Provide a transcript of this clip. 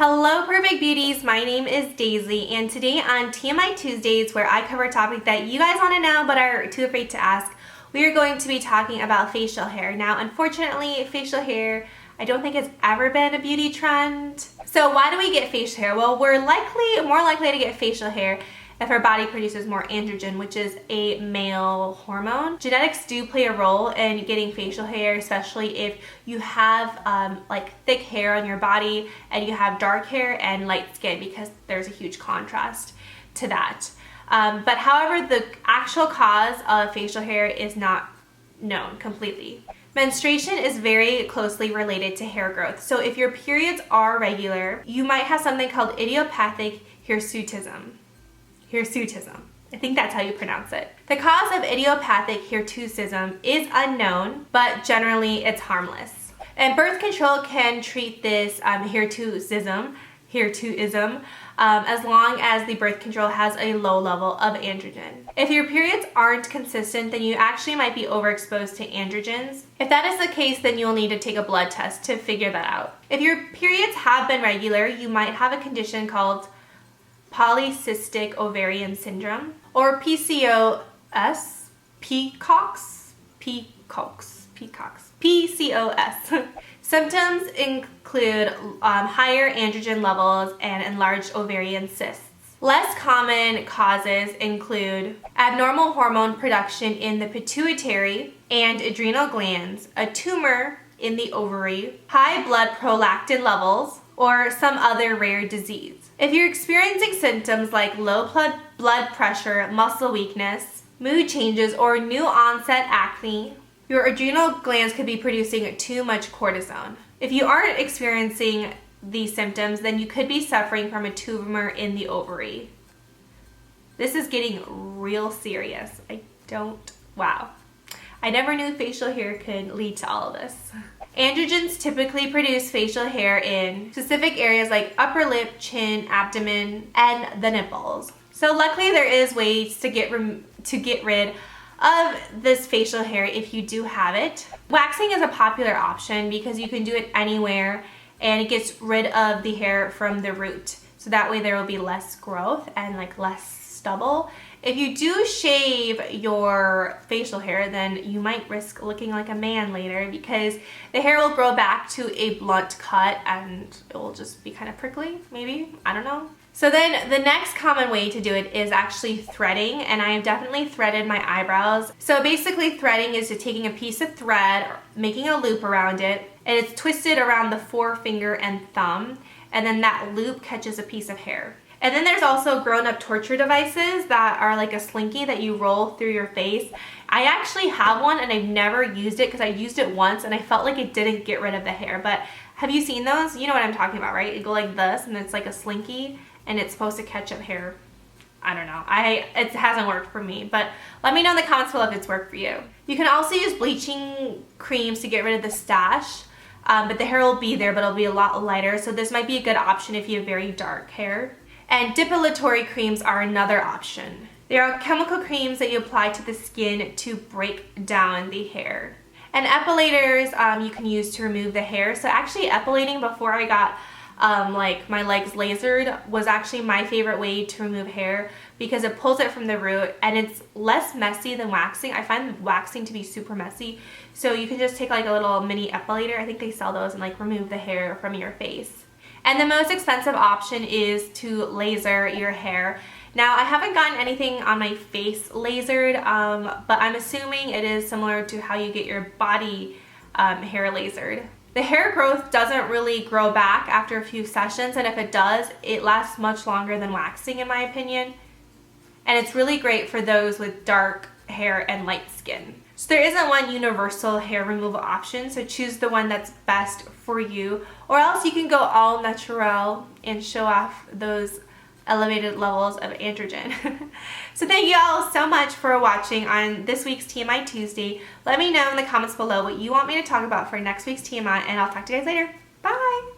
Hello Perfect Beauties, my name is Daisy, and today on TMI Tuesdays, where I cover a topic that you guys want to know but are too afraid to ask, we are going to be talking about facial hair. Now unfortunately, facial hair I don't think it's ever been a beauty trend. So why do we get facial hair? Well, we're more likely to get facial hair if our body produces more androgen, which is a male hormone. Genetics do play a role in getting facial hair, especially if you have like thick hair on your body and you have dark hair and light skin, because there's a huge contrast to that. But however, the actual cause of facial hair is not known completely. Menstruation is very closely related to hair growth. So if your periods are regular, you might have something called idiopathic hirsutism. I think that's how you pronounce it. The cause of idiopathic hirsutism is unknown, but generally it's harmless. And birth control can treat this hirsutism, as long as the birth control has a low level of androgen. If your periods aren't consistent, then you actually might be overexposed to androgens. If that is the case, then you'll need to take a blood test to figure that out. If your periods have been regular, you might have a condition called polycystic ovarian syndrome, or PCOS. Symptoms include higher androgen levels and enlarged ovarian cysts. Less common causes include abnormal hormone production in the pituitary and adrenal glands, a tumor in the ovary, high blood prolactin levels, or some other rare disease. If you're experiencing symptoms like low blood pressure, muscle weakness, mood changes, or new onset acne, your adrenal glands could be producing too much cortisone. If you aren't experiencing these symptoms, then you could be suffering from a tumor in the ovary. This is getting real serious. Wow. I never knew facial hair could lead to all of this. Androgens typically produce facial hair in specific areas like upper lip, chin, abdomen, and the nipples. So luckily there is ways to get rid of this facial hair if you do have it. Waxing is a popular option because you can do it anywhere and it gets rid of the hair from the root. So that way there will be less growth and less stubble. If you do shave your facial hair, then you might risk looking like a man later, because the hair will grow back to a blunt cut and it will just be kind of prickly, maybe, I don't know. So then the next common way to do it is actually threading, and I have definitely threaded my eyebrows. So basically threading is just taking a piece of thread, making a loop around it, and it's twisted around the forefinger and thumb, and then that loop catches a piece of hair. And then there's also grown-up torture devices that are like a slinky that you roll through your face. I actually have one and I've never used it because I used it once and I felt like it didn't get rid of the hair. But have you seen those? You know what I'm talking about, right? You go like this and it's like a slinky and it's supposed to catch up hair. I don't know. It hasn't worked for me, but let me know in the comments below if it's worked for you. You can also use bleaching creams to get rid of the stash, but the hair will be there, but it'll be a lot lighter. So this might be a good option if you have very dark hair. And depilatory creams are another option. They are chemical creams that you apply to the skin to break down the hair. And epilators you can use to remove the hair. So actually epilating before I got my legs lasered was actually my favorite way to remove hair, because it pulls it from the root and it's less messy than waxing. I find waxing to be super messy. So you can just take like a little mini epilator, I think they sell those, and remove the hair from your face. And the most expensive option is to laser your hair. Now, I haven't gotten anything on my face lasered, but I'm assuming it is similar to how you get your body hair lasered. The hair growth doesn't really grow back after a few sessions, and if it does, it lasts much longer than waxing in my opinion. And it's really great for those with dark hair and light skin. So there isn't one universal hair removal option, so choose the one that's best for you, or else you can go all natural and show off those elevated levels of androgen. So thank you all so much for watching on this week's TMI Tuesday. Let me know in the comments below what you want me to talk about for next week's TMI, and I'll talk to you guys later. Bye!